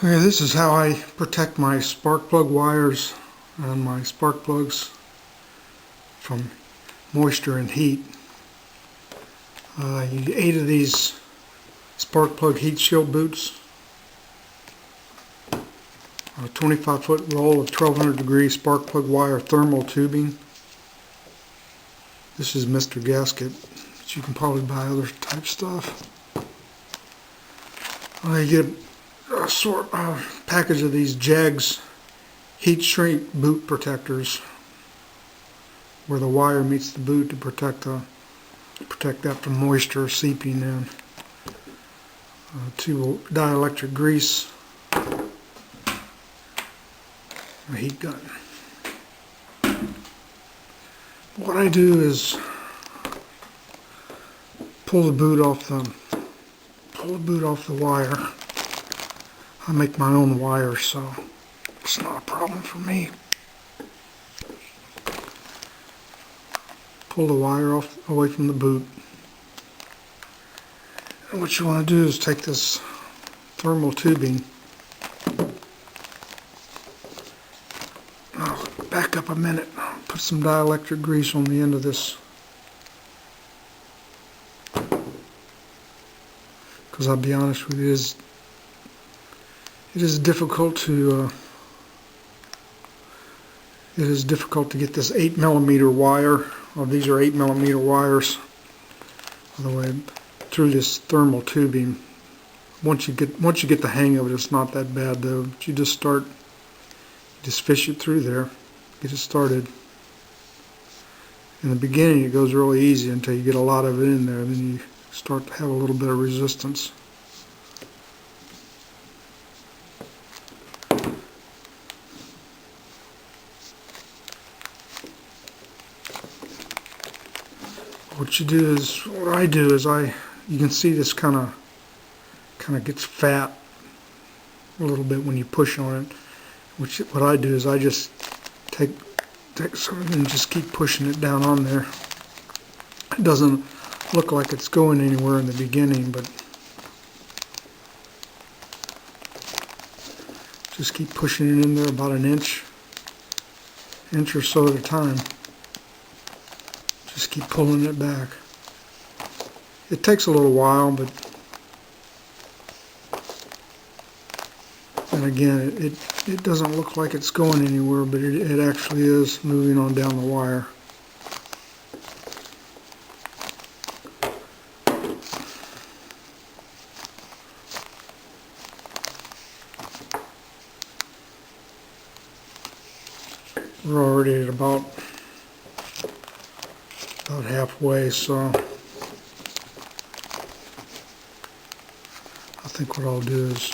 Okay, this is how I protect my spark plug wires and my spark plugs from moisture and heat. You get 8 of these spark plug heat shield boots, a 25-foot roll of 1200 degree spark plug wire thermal tubing. This is Mr. Gasket, but you can probably buy other type stuff. You get a package of these Jags heat shrink boot protectors, where the wire meets the boot to protect that from moisture seeping in. 2 dielectric grease, a heat gun. What I do is pull the boot off the wire. I make my own wires, so it's not a problem for me. Pull the wire away from the boot. And what you want to do is take this thermal tubing. I'll back up a minute. Put some dielectric grease on the end of this, because I'll be honest with you, it is difficult to get this 8mm wire. Well, these are 8mm wires all the way through this thermal tubing. Once you get the hang of it, it's not that bad though. But you just fish it through there, get it started. In the beginning, it goes really easy until you get a lot of it in there. Then you start to have a little bit of resistance. What I do is you can see this kind of gets fat a little bit when you push on it. What I do is I just take some and just keep pushing it down on there. It doesn't look like it's going anywhere in the beginning, but just keep pushing it in there about an inch or so at a time. Just keep pulling it back. It takes a little while, but and again, it doesn't look like it's going anywhere, but it actually is moving on down the wire. We're already at about halfway, so I think what I'll do is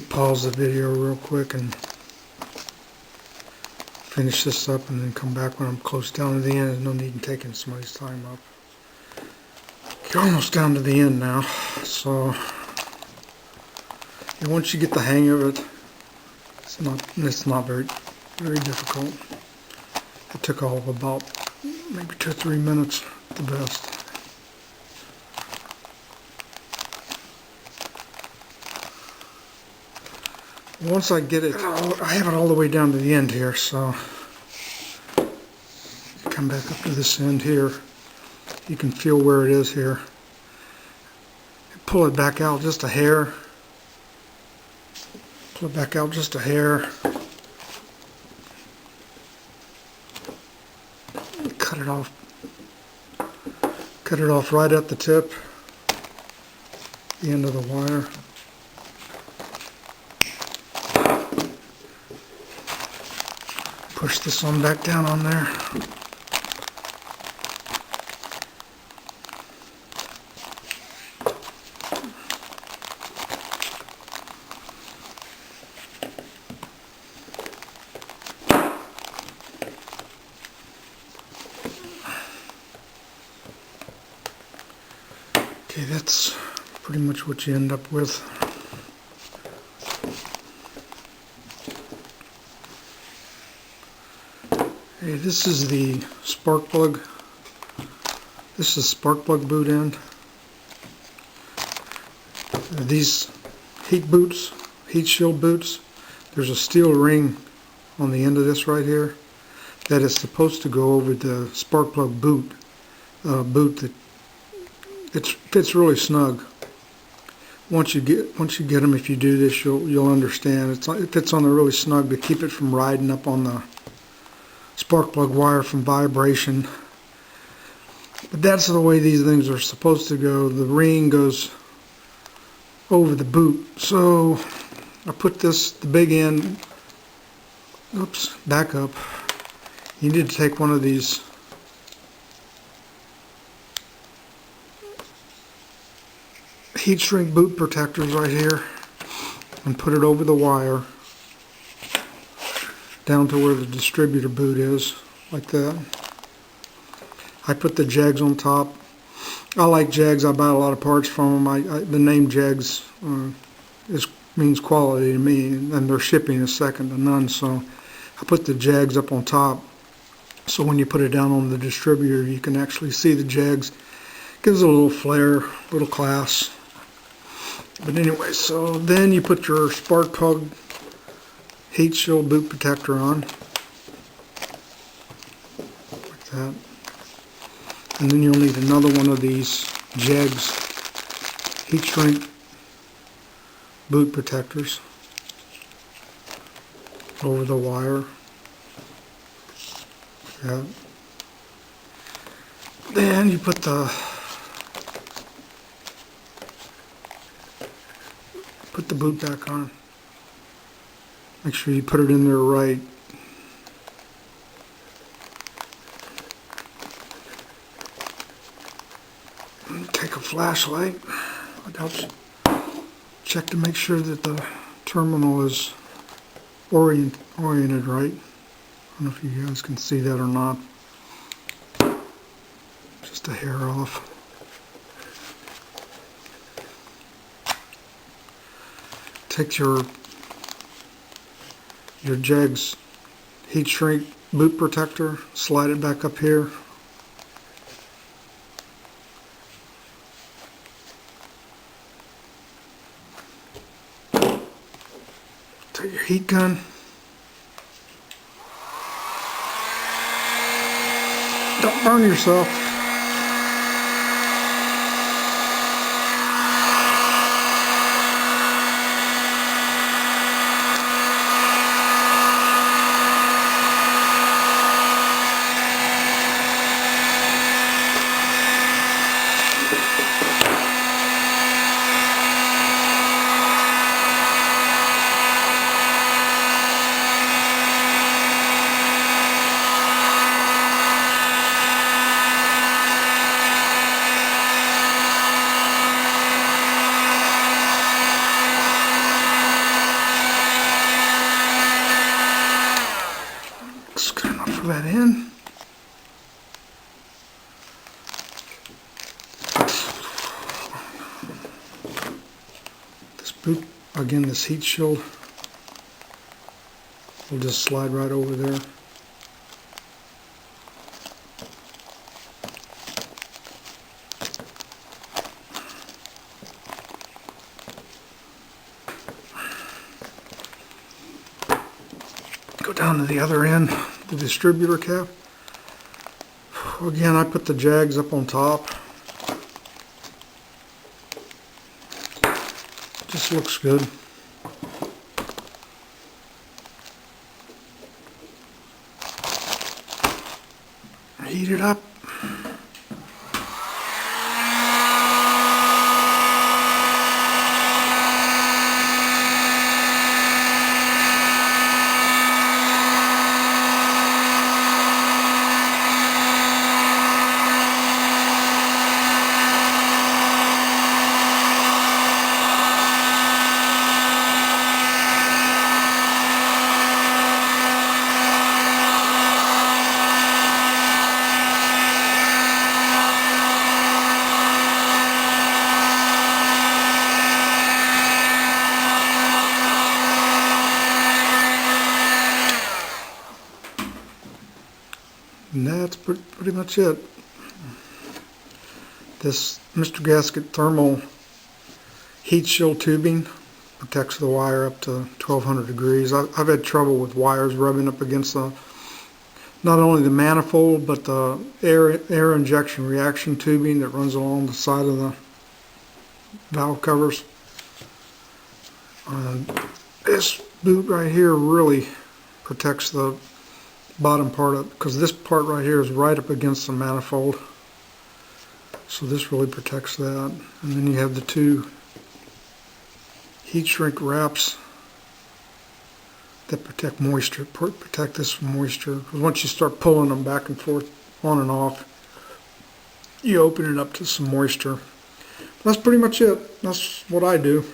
pause the video real quick and finish this up, and then come back when I'm close down to the end. There's no need in taking somebody's time up. You're almost down to the end now, so once you get the hang of it, it's not very difficult. It took all of about maybe 2 or 3 minutes at the best. Once I get it, I have it all the way down to the end here, so come back up to this end here. You can feel where it is here. Pull it back out just a hair. Pull it back out just a hair. Cut it off. Cut it off right at the tip, the end of the wire. Push this one back down on there. Okay, that's pretty much what you end up with. Okay, this is the spark plug. This is spark plug boot end. These heat shield boots, there's a steel ring on the end of this right here that is supposed to go over the spark plug boot that it fits really snug. Once you get them, if you do this, you'll understand. It fits on there really snug to keep it from riding up on the spark plug wire from vibration. But that's the way these things are supposed to go. The ring goes over the boot. So I put the big end, oops, back up. You need to take one of these heat shrink boot protectors right here and put it over the wire down to where the distributor boot is, like that. I put the jegs on top. I like jegs. I buy a lot of parts from them. The name jegs means quality to me, and their shipping is second to none. So I put the jegs up on top, so when you put it down on the distributor, you can actually see the jegs. Gives it a little flair, a little class. But anyway, so then you put your spark plug heat shield boot protector on, like that. And then you'll need another one of these jegs heat shrink boot protectors over the wire. Yeah. Then you put the boot back on. Make sure you put it in there right. Take a flashlight. Check to make sure that the terminal is oriented right. I don't know if you guys can see that or not. Just a hair off. Take your jegs heat shrink boot protector, slide it back up here. Take your heat gun. Don't burn yourself. That in. This boot, again, this heat shield will just slide right over there. Go down to the other end. The distributor cap. Again, I put the jags up on top. Just looks good. Heat it up. And that's pretty much it. This Mr. Gasket thermal heat shield tubing protects the wire up to 1200 degrees. I've had trouble with wires rubbing up against not only the manifold, but the air injection reaction tubing that runs along the side of the valve covers. This boot right here really protects the bottom part of, because this part right here is right up against the manifold. So this really protects that. And then you have the two heat shrink wraps that protect moisture, protect this from moisture. Because once you start pulling them back and forth, on and off, you open it up to some moisture. That's pretty much it. That's what I do.